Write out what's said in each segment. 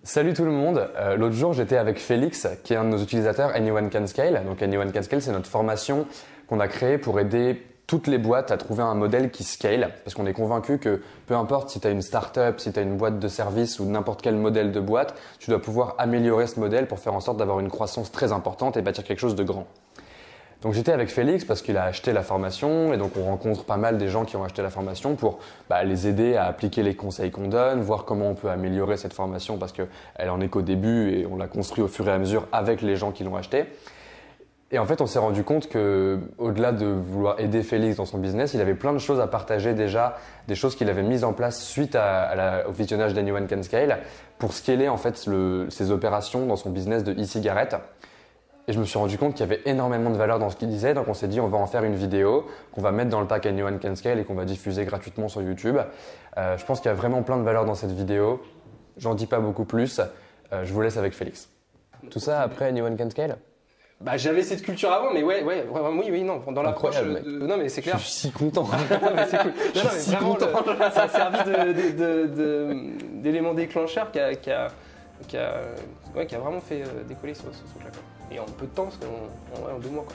Salut tout le monde. L'autre jour, j'étais avec Félix, qui est un de nos utilisateurs Anyone Can Scale. Donc Anyone Can Scale, c'est notre formation qu'on a créée pour aider toutes les boîtes à trouver un modèle qui scale. Parce qu'on est convaincu que peu importe si tu as une startup, si tu as une boîte de service ou n'importe quel modèle de boîte, tu dois pouvoir améliorer ce modèle pour faire en sorte d'avoir une croissance très importante et bâtir quelque chose de grand. Donc j'étais avec Félix parce qu'il a acheté la formation et donc on rencontre pas mal des gens qui ont acheté la formation pour les aider à appliquer les conseils qu'on donne, voir comment on peut améliorer cette formation parce qu'elle en est qu'au début et on l'a construit au fur et à mesure avec les gens qui l'ont acheté. Et en fait, on s'est rendu compte que, au-delà de vouloir aider Félix dans son business, il avait plein de choses à partager déjà, des choses qu'il avait mises en place suite au visionnage d'Anyone Can Scale pour scaler en fait ses opérations dans son business de e-cigarette. Et je me suis rendu compte qu'il y avait énormément de valeur dans ce qu'il disait, donc on s'est dit on va en faire une vidéo qu'on va mettre dans le pack Anyone Can Scale et qu'on va diffuser gratuitement sur YouTube. Je pense qu'il y a vraiment plein de valeur dans cette vidéo. J'en dis pas beaucoup plus. Je vous laisse avec Félix. Tout ça après Anyone Can Scale ? J'avais cette culture avant, mais oui, non, dans l'approche non, mais c'est clair. Je suis si content. Non, mais c'est cool. Non, mais si vraiment, content. ça a servi d'élément déclencheur qui a vraiment fait décoller ce truc-là. Et en peu de temps, parce qu'en 2 mois, quoi.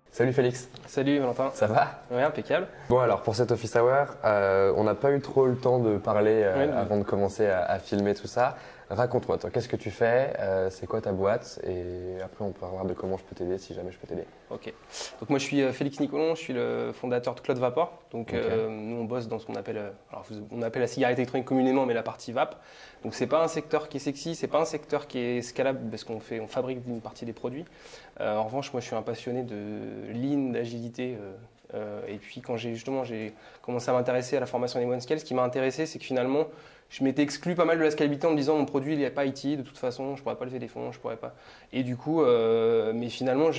Salut Félix. Salut Valentin. Ça va ? Ouais, impeccable. Bon alors pour cet Office Hour, on n'a pas eu trop le temps de parler avant de commencer à filmer tout ça. Raconte-moi toi, qu'est-ce que tu fais ? C'est quoi ta boîte ? Et après on peut voir de comment je peux t'aider si jamais je peux t'aider. Ok. Donc moi je suis Félix Nicolon, je suis le fondateur de Cloud Vapor. Donc nous on bosse dans ce qu'on appelle, on appelle la cigarette électronique communément, mais la partie vape. Donc c'est pas un secteur qui est sexy, c'est pas un secteur qui est scalable parce qu'on fabrique une partie des produits. En revanche, moi je suis un passionné de lean, d'agilité. Et puis quand j'ai commencé à m'intéresser à la formation des OneScale, ce qui m'a intéressé, c'est que finalement, je m'étais exclu pas mal de la scalabilité en me disant mon produit il n'est pas IT, de toute façon, je pourrais pas lever des fonds, je pourrais pas. Et du coup, mais finalement,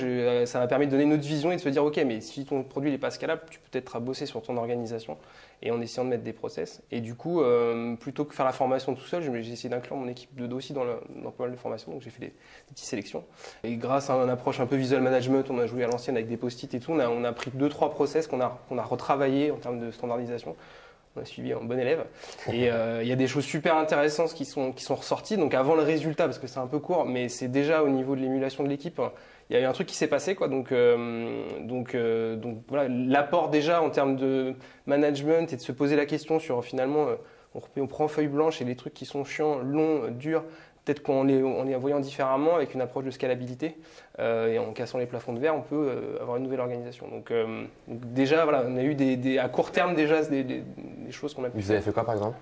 ça m'a permis de donner une autre vision et de se dire ok, mais si ton produit n'est pas scalable, tu peux peut-être bosser sur ton organisation et en essayant de mettre des process. Et du coup, plutôt que faire la formation tout seul, j'ai essayé d'inclure mon équipe de dos aussi dans pas mal de formations. Donc j'ai fait des petites sélections. Et grâce à une approche un peu visual management, on a joué à l'ancienne avec des post-it et tout. On a pris 2-3 process qu'on a retravaillé en termes de standardisation. On a suivi un bon élève. Et il y a des choses super intéressantes qui sont ressorties. Donc avant le résultat, parce que c'est un peu court, mais c'est déjà au niveau de l'émulation de l'équipe, il y a eu un truc qui s'est passé, quoi. Donc voilà, l'apport déjà en termes de management et de se poser la question sur finalement, on prend feuille blanche et les trucs qui sont chiants, longs, durs, peut-être qu'en les voyant différemment avec une approche de scalabilité et en cassant les plafonds de verre, on peut avoir une nouvelle organisation. Donc déjà, voilà, on a eu à court terme déjà des choses qu'on a pu Vous avez fait quoi par exemple ?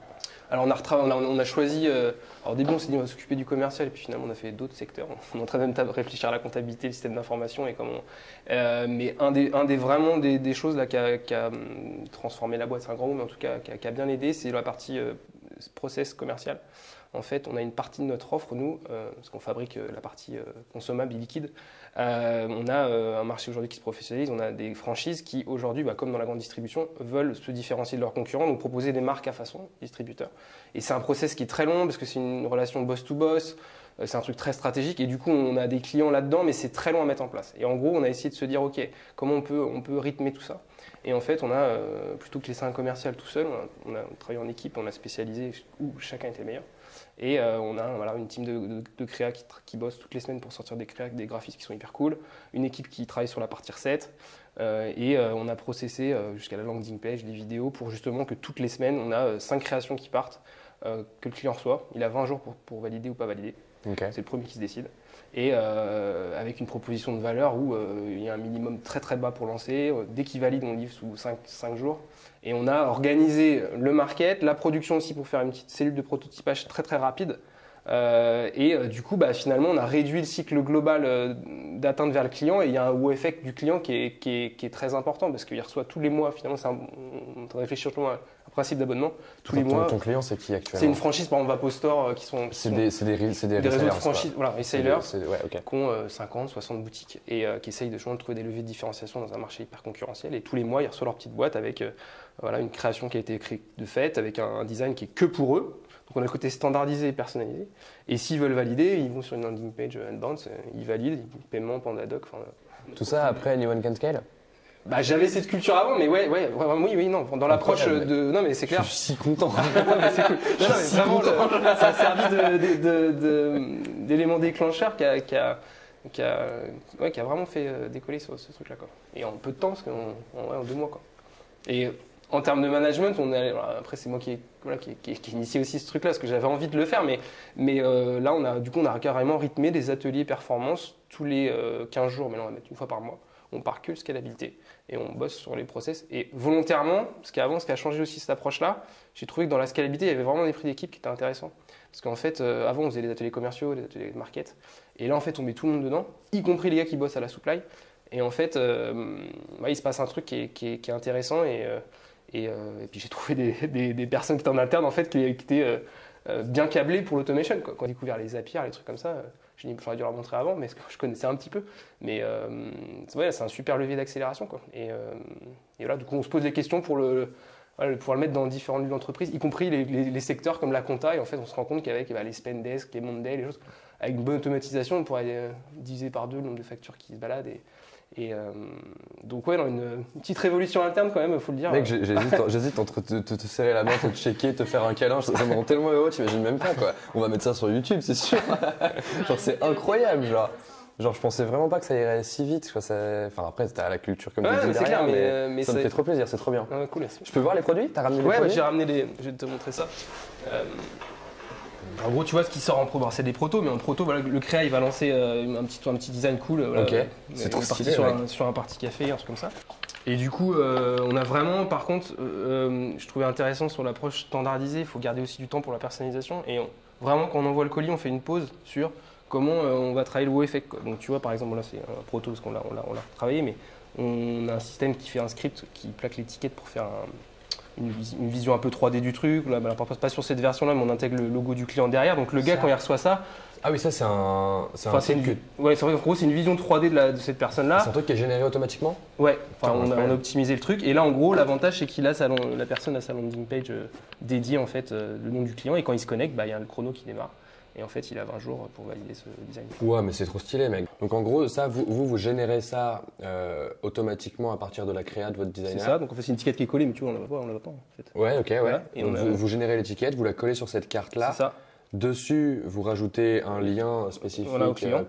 Alors on a choisi, au début on s'est dit on va s'occuper du commercial et puis finalement on a fait d'autres secteurs. On est en train de réfléchir à la comptabilité, le système d'information et comment. Mais vraiment des choses là qui a transformé la boîte, c'est un grand mot, mais en tout cas qui a bien aidé, c'est la partie process commercial. En fait, on a une partie de notre offre, nous, parce qu'on fabrique la partie consommable et liquide. On a un marché aujourd'hui qui se professionnalise. On a des franchises qui, aujourd'hui, comme dans la grande distribution, veulent se différencier de leurs concurrents, donc proposer des marques à façon distributeur. Et c'est un process qui est très long parce que c'est une relation boss-to-boss. C'est un truc très stratégique et du coup, on a des clients là-dedans, mais c'est très long à mettre en place. Et en gros, on a essayé de se dire, OK, comment on peut rythmer tout ça ? Et en fait, on a, plutôt que laisser un commercial tout seul, on a travaillé en équipe, on a spécialisé où chacun était meilleur. Et on a une team de créa qui bosse toutes les semaines pour sortir des graphismes qui sont hyper cool. Une équipe qui travaille sur la partie recette. Et on a processé jusqu'à la landing page, des vidéos pour justement que toutes les semaines, on a 5 créations qui partent, que le client reçoit. Il a 20 jours pour valider ou pas valider. Okay. C'est le premier qui se décide. Et avec une proposition de valeur où il y a un minimum très très bas pour lancer. Dès qu'il valide, on livre sous 5 jours. Et on a organisé le market, la production aussi pour faire une petite cellule de prototypage très très rapide. Du coup, finalement, on a réduit le cycle global d'atteinte vers le client et il y a un wow effect du client qui est très important parce qu'il reçoit tous les mois, finalement, on réfléchit surtout à un principe d'abonnement. Tous les mois. Ton client, c'est qui actuellement ? C'est une franchise, par exemple, Vapostore, qui sont des réseaux de franchises, voilà, resellers, okay. qui ont 50, 60 boutiques et qui essayent de trouver des leviers de différenciation dans un marché hyper concurrentiel. Et tous les mois, ils reçoivent leur petite boîte avec une création qui a été créée de fait, avec un design qui est que pour eux. Donc on a le côté standardisé et personnalisé. Et s'ils veulent valider, ils vont sur une landing page Advance, ils valident, paiement, Pandadoc. Tout ça après Anyone Can Scale ? Bah, j'avais cette culture avant, mais oui, non, dans l'approche de. Non, mais c'est clair. Je suis si content. Non, mais c'est cool. Non, mais vraiment, ça a servi d'élément déclencheur qui a vraiment fait décoller ce truc-là, quoi. Et en peu de temps, parce en 2 mois, quoi. Et en termes de management, après c'est moi qui ai initié aussi ce truc-là, parce que j'avais envie de le faire, mais là on a carrément rythmé des ateliers performance tous les 15 jours, mais là on va mettre une fois par mois. On part que le scalabilité et on bosse sur les process. Et volontairement, parce qu'avant, ce qui a changé aussi cette approche-là, j'ai trouvé que dans la scalabilité, il y avait vraiment des prix d'équipe qui étaient intéressants. Parce qu'en fait, avant, on faisait des ateliers commerciaux, des ateliers de market. Et là, en fait, on met tout le monde dedans, y compris les gars qui bossent à la supply. Et en fait, il se passe un truc qui est intéressant. Et puis, j'ai trouvé des personnes qui étaient en interne, en fait, qui étaient bien câblées pour l'automation. Quand on a découvert les Zapier, les trucs comme ça, j'ai dit, il faudrait dû leur montrer avant, mais je connaissais un petit peu. Mais c'est un super levier d'accélération, quoi. Et voilà, du coup, on se pose des questions pour pouvoir le mettre dans différents lieux d'entreprise, y compris les secteurs comme la compta. Et en fait, on se rend compte qu'avec les Spendesk, les Monday, les choses, avec une bonne automatisation, on pourrait diviser par 2 le nombre de factures qui se baladent. Donc une petite révolution interne quand même, il faut le dire. Mec, j'hésite entre te serrer la main, te checker, te faire un câlin, ça me rend tellement heureux, t'imagines même pas, quoi. On va mettre ça sur YouTube, c'est sûr. Genre c'est incroyable, genre je pensais vraiment pas que ça irait si vite, quoi. Enfin après t'as la culture comme tu dis derrière, clair, mais ça me fait trop plaisir, c'est trop bien. Ouais, cool. Je peux voir les produits? T'as ramené les produits? Ouais, j'ai ramené je vais te montrer ça. En gros, tu vois ce qui sort en pro, c'est des protos, mais en proto, voilà, le créa il va lancer un petit design cool. Ok, c'est trop stylé. Sur un parti café, un truc comme ça. Et du coup, on a vraiment, par contre, je trouvais intéressant sur l'approche standardisée, il faut garder aussi du temps pour la personnalisation. Et vraiment, quand on envoie le colis, on fait une pause sur comment on va travailler le wow effect, quoi. Donc tu vois, par exemple, là c'est un proto parce qu'on l'a travaillé, mais on a un système qui fait un script qui plaque l'étiquette pour faire une vision un peu 3D du truc. Là, on passe pas sur cette version-là, mais on intègre le logo du client derrière. Donc le gars, quand il reçoit ça. Ah oui, ça c'est un. Ouais, c'est vrai. En gros, c'est une vision 3D de cette personne-là. C'est un truc qui est généré automatiquement. Ouais. Enfin, on a optimisé le truc. Et là, en gros, l'avantage c'est qu'il a la personne a sa landing page dédiée en fait le nom du client. Et quand il se connecte, il y a le chrono qui démarre. Et en fait, il a 20 jours pour valider ce design. Ouais, mais c'est trop stylé, mec. Donc en gros, ça, vous générez ça automatiquement à partir de la créa de votre designer. C'est ça. Donc en fait, c'est une étiquette qui est collée, mais tu vois, on la voit pas en fait. Ouais, ok, ouais. Voilà. Et donc vous générez l'étiquette, vous la collez sur cette carte-là. C'est ça. Dessus, vous rajoutez un lien spécifique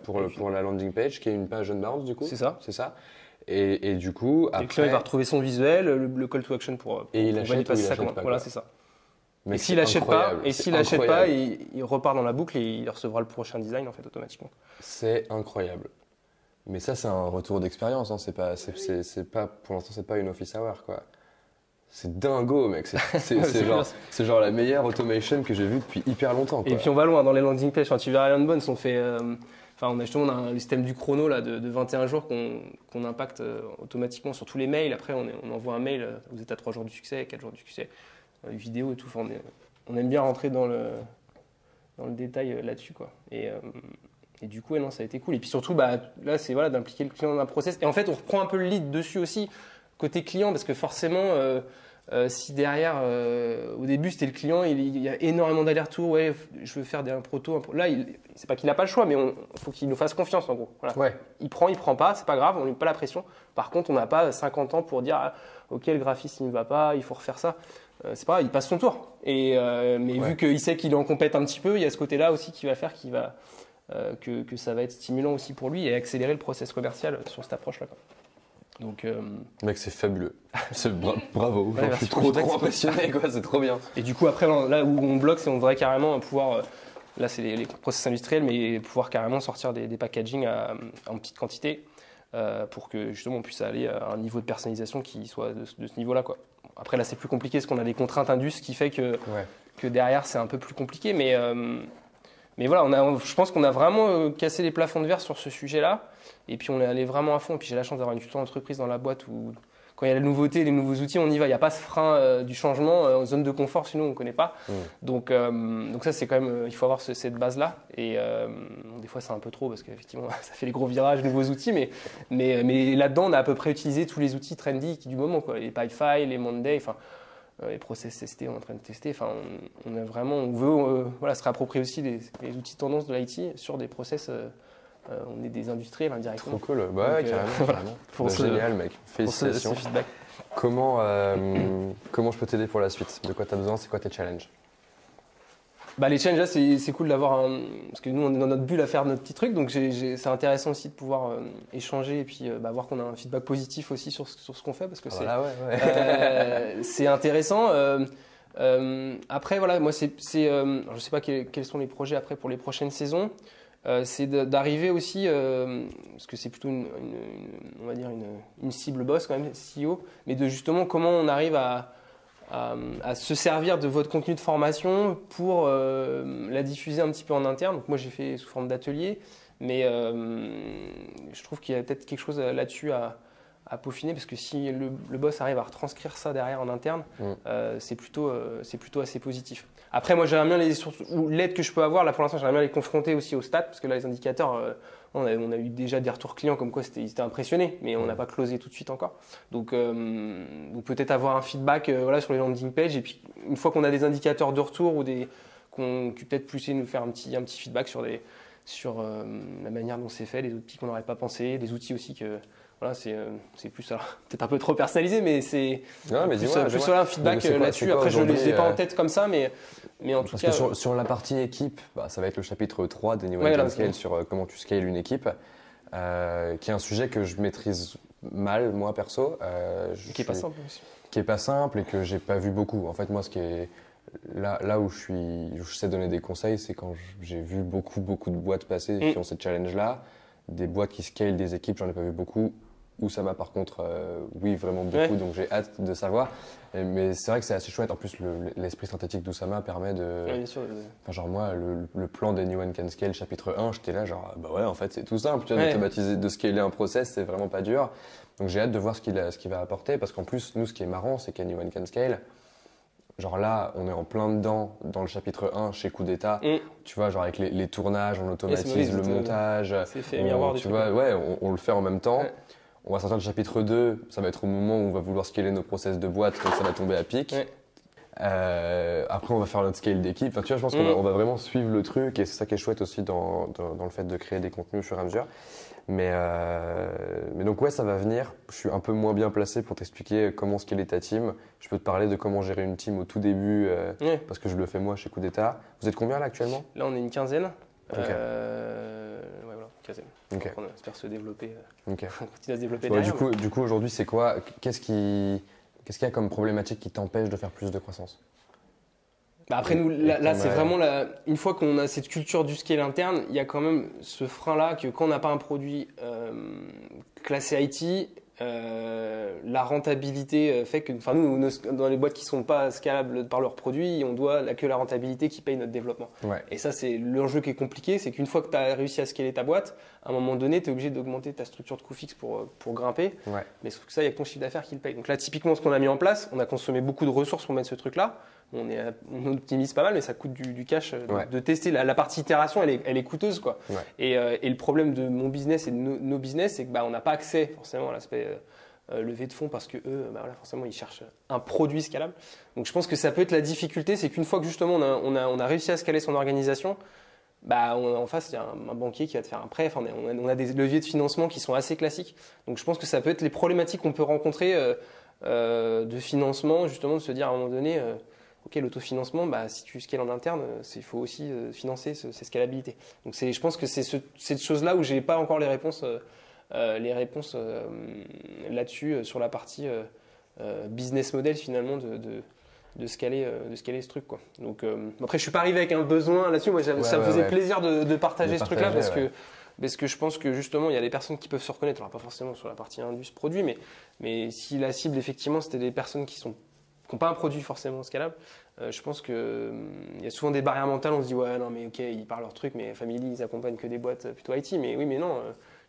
pour la landing page, qui est une page Unbounce du coup. C'est ça. C'est ça. Et du coup, après. Le client il va retrouver son visuel, le call to action pour il achète passer sa commande. Voilà, c'est ça. Et s'il n'achète pas, il repart dans la boucle et il recevra le prochain design en fait automatiquement. C'est incroyable. Mais ça, c'est un retour d'expérience. Hein. C'est pas, pour l'instant, c'est pas une office hour, quoi. C'est dingo, mec. C'est genre la meilleure automation que j'ai vue depuis hyper longtemps, quoi. Et puis on va loin dans les landing pages. Enfin, tu verras Iron Bones, on fait. On a le système du chrono là, de 21 jours qu'on impacte automatiquement sur tous les mails. Après, on envoie un mail, vous êtes à 3 jours du succès, 4 jours du succès, vidéo et tout. Enfin, on aime bien rentrer dans le détail là-dessus, quoi. Et du coup, non, ça a été cool. Et puis surtout, là, c'est d'impliquer le client dans un process. Et en fait, on reprend un peu le lead dessus aussi, côté client, parce que forcément, si derrière, au début, c'était le client, il y a énormément d'allers-retours. Ouais, je veux faire un proto. Là, c'est pas qu'il n'a pas le choix, mais il faut qu'il nous fasse confiance, en gros. Voilà. Ouais. Il prend pas, c'est pas grave, on lui met pas la pression. Par contre, on n'a pas 50 ans pour dire, ok, le graphisme, il ne va pas, il faut refaire ça. C'est pas grave, il passe son tour. Mais vu qu'il sait qu'il en compète un petit peu, il y a ce côté-là aussi qui va faire que ça va être stimulant aussi pour lui et accélérer le process commercial sur cette approche-là, quoi. Donc, mec, c'est fabuleux. Bravo. Ouais, je suis trop impressionné, quoi. C'est trop bien. Et du coup, après, là où on bloque, c'est on devrait carrément pouvoir. Là, c'est les process industriels, mais pouvoir carrément sortir des packaging en petite quantité pour que justement on puisse aller à un niveau de personnalisation qui soit de ce niveau-là, quoi. Après, là, c'est plus compliqué parce qu'on a des contraintes indus qui fait que derrière, c'est un peu plus compliqué. Mais voilà, je pense qu'on a vraiment cassé les plafonds de verre sur ce sujet-là. Et puis, on est allé vraiment à fond. Et puis, j'ai la chance d'avoir une culture d'entreprise dans la boîte où, quand il y a la nouveauté, les nouveaux outils, on y va. Il n'y a pas ce frein du changement en zone de confort, sinon on ne connaît pas. Donc ça, c'est quand même, il faut avoir cette base-là. Et des fois, c'est un peu trop parce qu'effectivement, ça fait les gros virages, nouveaux outils. Mais là-dedans, on a à peu près utilisé tous les outils trendy du moment, quoi. Les Pipefile, les Monday, les process testés, on est en train de tester. Enfin, on veut se réapproprier aussi les outils tendance de l'IT sur des process on est des industriels indirectement. Trop cool, bah, ouais, carrément. Voilà. Bah, génial mec, félicitations. Pour ce feedback. Comment je peux t'aider pour la suite? De quoi tu as besoin? C'est quoi tes challenges? Bah, les challenges là, c'est cool d'avoir parce que nous on est dans notre bulle à faire notre petit truc, donc c'est intéressant aussi de pouvoir échanger et puis voir qu'on a un feedback positif aussi sur ce qu'on fait, parce que c'est intéressant. Après voilà, moi je sais pas quels sont les projets après pour les prochaines saisons. C'est d'arriver aussi, parce que c'est plutôt on va dire une cible boss quand même, CEO, mais de justement comment on arrive à se servir de votre contenu de formation pour la diffuser un petit peu en interne. Donc moi j'ai fait sous forme d'atelier, mais je trouve qu'il y a peut-être quelque chose là-dessus à peaufiner, parce que si le boss arrive à retranscrire ça derrière en interne, c'est plutôt assez positif. Après moi j'aimerais bien l'aide que je peux avoir, là pour l'instant j'aimerais bien les confronter aussi aux stats, parce que là les indicateurs, on a eu déjà des retours clients comme quoi ils étaient impressionnés, mais on n'a pas closé tout de suite encore. Donc peut-être avoir un feedback sur les landing pages, et puis une fois qu'on a des indicateurs de retour ou qu'on peut-être plus nous faire un petit feedback sur la manière dont c'est fait, les outils qu'on n'aurait pas pensé, des outils aussi que voilà, c'est plus peut-être un peu trop personnalisé, mais c'est plus un feedback là-dessus. Après je ne les ai pas en tête comme ça, mais en tout cas sur la partie équipe, ça va être le chapitre 3 d'Anyone Can Scale sur comment tu scales une équipe, qui est un sujet que je maîtrise mal moi perso, qui est pas simple aussi. Qui est pas simple et que j'ai pas vu beaucoup. En fait moi ce qui est là où je sais donner des conseils, c'est quand j'ai vu beaucoup de boîtes passer qui ont ces challenges là, des boîtes qui scalent des équipes, j'en ai pas vu beaucoup. Oussama par contre, oui vraiment beaucoup, donc j'ai hâte de savoir. Mais c'est vrai que c'est assez chouette. En plus l'esprit stratégique d'Oussama permet de. Bien sûr. Enfin, genre moi le plan d'Anyone Can Scale chapitre 1, j'étais là genre bah ouais en fait c'est tout simple, tu vois, d'automatiser, de scaler un process, c'est vraiment pas dur. Donc j'ai hâte de voir ce qu'il va apporter, parce qu'en plus nous ce qui est marrant c'est qu'Anyone Can Scale, genre là on est en plein dedans dans le chapitre 1 chez Coup d'État, tu vois, genre avec les tournages, on automatise le montage, c'est fait miroir, tu vois, ouais, on le fait en même temps. On va sortir le chapitre 2, ça va être au moment où on va vouloir scaler nos process de boîte, donc ça va tomber à pic. Après, on va faire notre scale d'équipe. Enfin, tu vois, je pense qu'on va vraiment suivre le truc, et c'est ça qui est chouette aussi dans le fait de créer des contenus au fur et à mesure. Mais donc, ouais, ça va venir. Je suis un peu moins bien placé pour t'expliquer comment scaler ta team. Je peux te parler de comment gérer une team au tout début, parce que je le fais moi chez Coup d'État. Vous êtes combien là actuellement? Là, on est une quinzaine. Quinzaine. Okay. On espère se développer, continuer à se développer derrière. Du coup aujourd'hui, c'est quoi? Qu'est-ce qu'il y a comme problématique qui t'empêche de faire plus de croissance? Après nous, là c'est vraiment une fois qu'on a cette culture du scale interne, il y a quand même ce frein-là que quand on n'a pas un produit classé IT, la rentabilité fait que, enfin nous, dans les boîtes qui sont pas scalables par leurs produits, on doit que la rentabilité qui paye notre développement. Et ça c'est l'enjeu qui est compliqué, c'est qu'une fois que tu as réussi à scaler ta boîte, à un moment donné tu es obligé d'augmenter ta structure de coût fixe pour grimper, mais sauf que ça il y a que ton chiffre d'affaires qui le paye. Donc là typiquement ce qu'on a mis en place, on a consommé beaucoup de ressources pour mettre ce truc là, on optimise pas mal, mais ça coûte du cash de tester. La partie itération elle est coûteuse quoi. Et le problème de mon business et de nos business, c'est que on n'a pas accès forcément à l'aspect levée de fonds, parce que eux, forcément, ils cherchent un produit scalable. Donc, je pense que ça peut être la difficulté, c'est qu'une fois que justement on a réussi à scaler son organisation, en face, il y a un banquier qui va te faire un prêt. Enfin, on a des leviers de financement qui sont assez classiques. Donc, je pense que ça peut être les problématiques qu'on peut rencontrer de financement, justement, de se dire à un moment donné, ok, l'autofinancement, si tu scales en interne, il faut aussi financer ces scalabilités. Donc, je pense que c'est cette chose-là où j'ai pas encore les réponses. Là-dessus sur la partie business model finalement de scaler ce truc quoi. Donc après je suis pas arrivé avec un besoin là-dessus, moi ça me faisait plaisir de partager ce truc-là parce que je pense que justement il y a des personnes qui peuvent se reconnaître, alors pas forcément sur la partie indus produit, mais si la cible effectivement c'était des personnes qui n'ont pas un produit forcément scalable, je pense que il y a souvent des barrières mentales, on se dit ouais non mais ok ils parlent leur truc, mais Family ils accompagnent que des boîtes plutôt IT, mais oui mais non.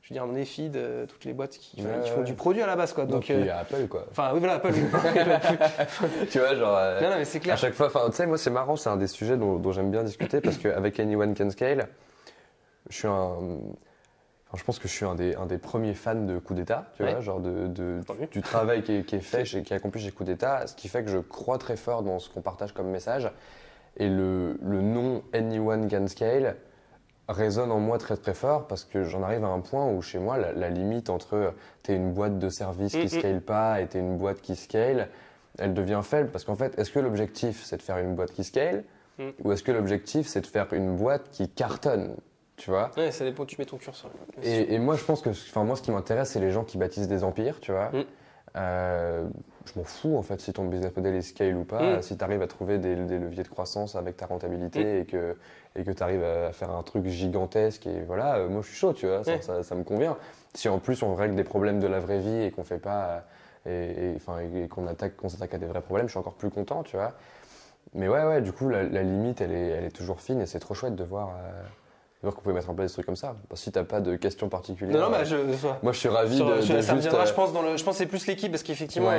Je veux dire, on est feed, toutes les boîtes qui font du produit à la base, quoi. Donc il y a Apple, quoi. Enfin, oui, voilà, Apple. Tu vois, genre. Non, mais c'est clair. À chaque fois, tu sais, moi, c'est marrant, c'est un des sujets dont j'aime bien discuter, parce qu'avec Anyone Can Scale, je pense que je suis un des premiers fans de Coup d'État, tu vois, genre du travail qui est fait, qui est accompli chez Coup d'État, ce qui fait que je crois très fort dans ce qu'on partage comme message. Et le nom Anyone Can Scale, résonne en moi très très fort parce que j'en arrive à un point où chez moi, la limite entre t'es une boîte de service qui scale pas et t'es une boîte qui scale, elle devient faible parce qu'en fait, est-ce que l'objectif c'est de faire une boîte qui scale ou est-ce que l'objectif c'est de faire une boîte qui cartonne, tu vois? Ouais, ça dépend où tu mets ton curseur. Et moi, je pense que, enfin, moi, ce qui m'intéresse, c'est les gens qui bâtissent des empires, tu vois. Je m'en fous, en fait, si ton business model est scale ou pas. Si tu arrives à trouver des leviers de croissance avec ta rentabilité et que tu arrives à faire un truc gigantesque, et voilà, moi, je suis chaud, tu vois, ça me convient. Si en plus, on règle des problèmes de la vraie vie et qu'on fait pas, et qu'on s'attaque à des vrais problèmes, je suis encore plus content, tu vois. Mais ouais, du coup, la limite, elle est toujours fine et c'est trop chouette de voir qu'on pouvait mettre en place des trucs comme ça. Parce que si t'as pas de questions particulières, non, moi je suis ravi ça juste. me viendra, je pense, je pense que c'est plus l'équipe parce qu'effectivement,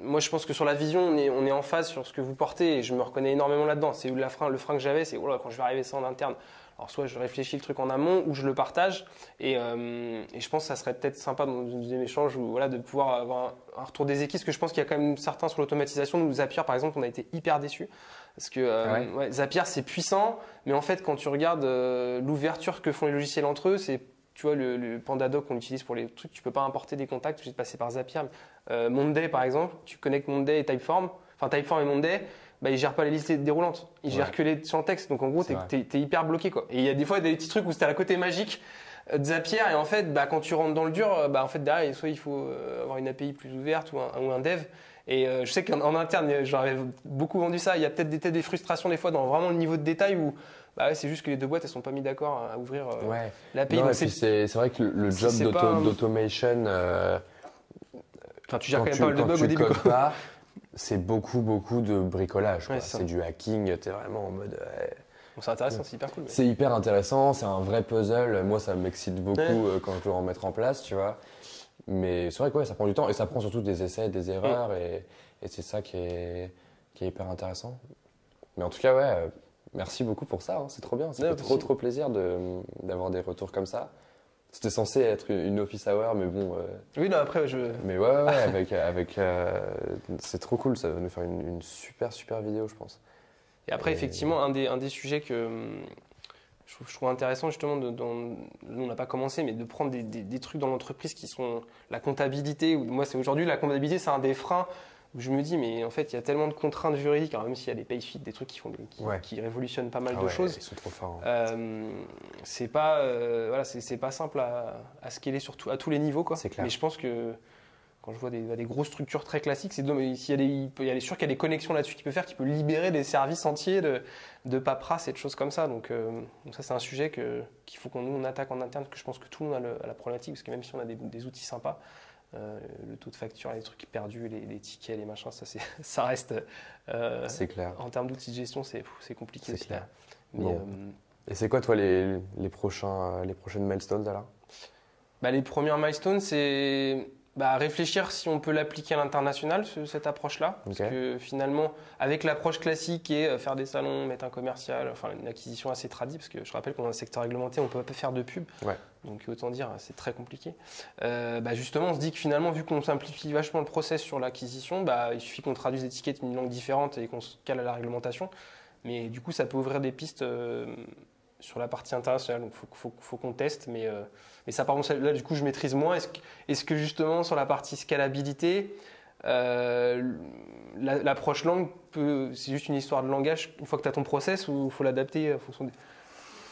moi je pense que sur la vision, on est en phase sur ce que vous portez et je me reconnais énormément là-dedans. C'est le frein que j'avais, c'est quand je vais arriver ça en interne. Alors soit je réfléchis le truc en amont ou je le partage et je pense que ça serait peut-être sympa dans une deuxième échange ou de pouvoir avoir un retour des équipes parce que je pense qu'il y a quand même certains sur l'automatisation. Nous Zapier par exemple, on a été hyper déçus parce que Zapier c'est puissant, mais en fait quand tu regardes l'ouverture que font les logiciels entre eux, c'est tu vois le PandaDoc qu'on utilise pour les trucs, tu peux pas importer des contacts, tu es obligé de passer par Zapier. Monday par exemple, tu connectes Monday et Typeform, et Monday. Ils gèrent pas les listes déroulantes. Ils gèrent que les champs texte. Donc, en gros, t'es hyper bloqué, quoi. Et il y a des fois des petits trucs où c'était le côté magique de Zapier. Et en fait, quand tu rentres dans le dur, en fait, derrière, soit il faut avoir une API plus ouverte ou un dev. Et je sais qu'en interne, j'aurais beaucoup vendu ça. Il y a peut-être des frustrations des fois dans vraiment le niveau de détail où c'est juste que les deux boîtes, elles sont pas mis d'accord à ouvrir l'API. Non, c'est vrai que le job d'automation, tu gères quand même pas mal de bugs au début. C'est beaucoup de bricolage. C'est du hacking, t'es vraiment en mode. C'est intéressant, c'est hyper cool. C'est hyper intéressant, c'est un vrai puzzle. Moi, ça m'excite beaucoup quand je dois en mettre en place, tu vois. Mais c'est vrai que ça prend du temps et ça prend surtout des essais, des erreurs et c'est ça qui est hyper intéressant. Mais en tout cas, merci beaucoup pour ça. C'est trop bien. Ça fait trop plaisir d'avoir des retours comme ça. C'était censé être une office hour, mais bon. Oui, non, après, Mais avec c'est trop cool, ça va nous faire une super vidéo, je pense. Et après, effectivement, un des sujets que je trouve intéressant, justement, nous, on n'a pas commencé, mais de prendre des trucs dans l'entreprise qui sont la comptabilité. Moi, c'est aujourd'hui, la comptabilité, c'est un des freins où je me dis, mais en fait, il y a tellement de contraintes juridiques, alors même s'il y a des payfits, des trucs qui révolutionnent pas mal de choses. Ils sont trop forts. C'est pas, c'est pas simple à scaler à tous les niveaux, quoi. C'est clair. Mais je pense que quand je vois des grosses structures très classiques, c'est dommage. Sûr qu'il y a des connexions là-dessus qui peut libérer des services entiers de paperasse et de choses comme ça. Donc ça, c'est un sujet qu'il faut qu'on attaque en interne, que je pense que tout le monde a la problématique, parce que même si on a des outils sympas, le taux de facture, les trucs perdus, les tickets, les machins, ça reste. C'est clair. En termes d'outils de gestion, c'est compliqué. C'est clair. Mais, et c'est quoi, toi, les prochaines milestones, alors? Les premières milestones, c'est réfléchir si on peut l'appliquer à l'international, cette approche-là. Parce que finalement, avec l'approche classique qui est faire des salons, mettre un commercial, enfin une acquisition assez tradie, parce que je rappelle qu'on est dans un secteur réglementé, on ne peut pas faire de pub. Donc autant dire, c'est très compliqué. Justement, on se dit que finalement, vu qu'on simplifie vachement le process sur l'acquisition, il suffit qu'on traduise l'étiquette d'une langue différente et qu'on se cale à la réglementation. Mais du coup, ça peut ouvrir des pistes sur la partie internationale. Donc faut qu'on teste, mais ça, par contre, là, du coup, je maîtrise moins. Est-ce que justement, sur la partie scalabilité, l'approche langue, c'est juste une histoire de langage une fois que tu as ton process ou il faut l'adapter en fonction des...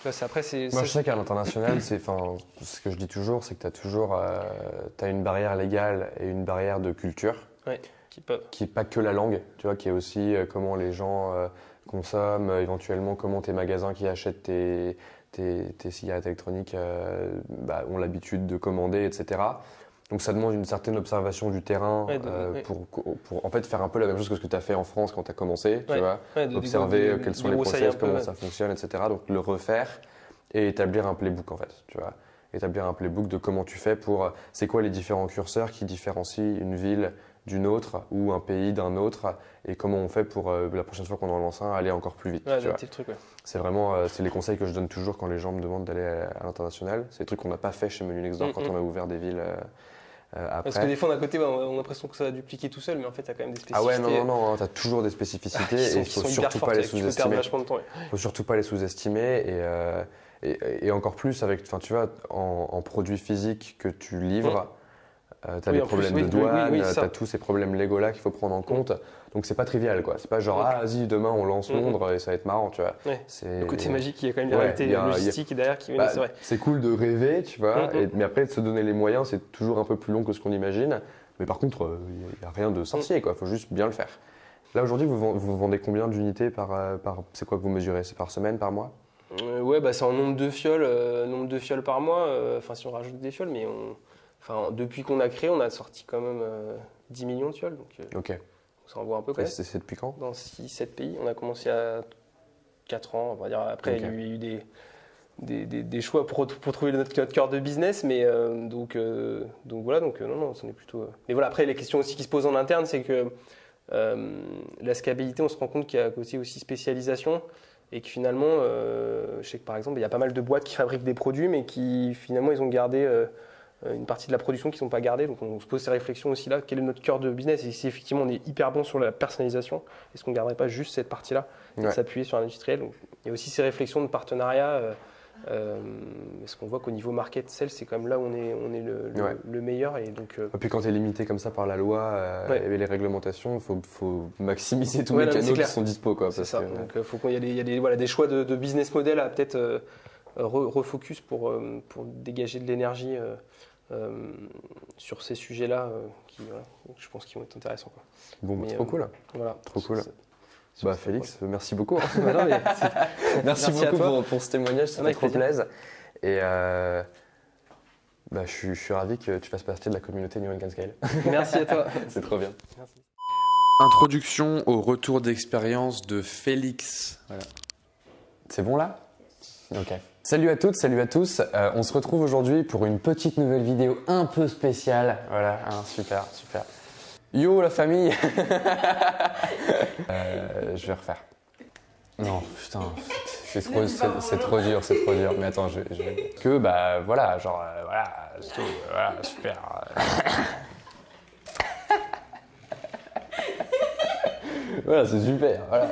Moi, je sais qu'à l'international, ce que je dis toujours, c'est que tu as une barrière légale et une barrière de culture. Qui n'est pas que la langue, tu vois, qui est aussi comment les gens consomment, éventuellement comment tes magasins qui achètent tes cigarettes électroniques ont l'habitude de commander, etc. Donc ça demande une certaine observation du terrain pour en fait faire un peu la même chose que ce que tu as fait en France quand tu as commencé, tu vois, observer quels sont les process, comment ça fonctionne, etc. Donc le refaire et établir un playbook en fait, tu vois. Établir un playbook de comment tu fais c'est quoi les différents curseurs qui différencient une ville d'une autre ou un pays d'un autre et comment on fait pour la prochaine fois qu'on en lance un aller encore plus vite. Tu vois. Le truc, c'est vraiment c'est les conseils que je donne toujours quand les gens me demandent d'aller à l'international. C'est des trucs qu'on n'a pas fait chez Menu Next Door quand on a ouvert des villes après. Parce que des fois d'un côté on a l'impression que ça va dupliquer tout seul, mais en fait il y a quand même des spécificités. Ah ouais non, tu as toujours des spécificités et il faut surtout pas les sous-estimer. Il faut surtout pas les sous-estimer Et encore plus avec, enfin, tu vois, en produits physiques que tu livres, t'as des problèmes de douane, t'as tous ces problèmes légaux là qu'il faut prendre en compte. Donc c'est pas trivial, quoi. C'est pas genre, ah, vas-y, demain on lance Londres et ça va être marrant, tu vois. Le côté magique, il y a quand même une réalité logistique derrière qui c'est vrai. C'est cool de rêver, tu vois, mais après, de se donner les moyens, c'est toujours un peu plus long que ce qu'on imagine. Mais par contre, il n'y a rien de sorcier, quoi. Il faut juste bien le faire. Là, aujourd'hui, vous vendez combien d'unités c'est quoi que vous mesurez? C'est par semaine, par mois? Ouais, bah, c'est en nombre de fioles par mois. Enfin, si on rajoute des fioles, mais depuis qu'on a créé, on a sorti quand même 10 millions de fioles. Donc, ça en voit un peu quand même. C'est depuis quand? Dans 6-7 pays. On a commencé à 4 ans, on va dire. Après, il y a eu des choix pour trouver notre cœur de business, mais donc voilà. Donc non, c'en est plutôt. Mais voilà, après, les questions aussi qui se posent en interne, c'est que la scalabilité, on se rend compte qu'il y a aussi spécialisation. Et que finalement, je sais que par exemple, il y a pas mal de boîtes qui fabriquent des produits, mais qui finalement, ils ont gardé une partie de la production qui ne sont pas gardées. Donc on se pose ces réflexions aussi là. Quel est notre cœur de business? Et si effectivement on est hyper bon sur la personnalisation, est-ce qu'on ne garderait pas juste cette partie-là et s'appuyer sur l'industriel? Donc, il y a aussi ces réflexions de partenariat. Parce qu'on voit qu'au niveau market sell, c'est quand même là où on est le meilleur. Et puis quand tu es limité comme ça par la loi et les réglementations, il faut maximiser tous les canaux qui sont dispo. C'est ça. Donc il y a des choix de business model à peut-être refocus pour dégager de l'énergie sur ces sujets-là qui, je pense, qui vont être intéressants. Quoi. Bon, trop cool. Voilà. Trop cool. Félix, merci beaucoup. Merci beaucoup pour ce témoignage, ça fait trop plaisir. Et je suis ravi que tu fasses partie de la communauté New Can Scale. Merci à toi. C'est trop bien. Merci. Introduction au retour d'expérience de Félix. Voilà. C'est bon là? Ok. Salut à toutes, salut à tous. On se retrouve aujourd'hui pour une petite nouvelle vidéo un peu spéciale. Voilà, super. Yo la famille. Je vais refaire. Non, putain, c'est trop dur. Mais attends, je vais... Que voilà, genre voilà, super. Voilà, c'est super. Voilà.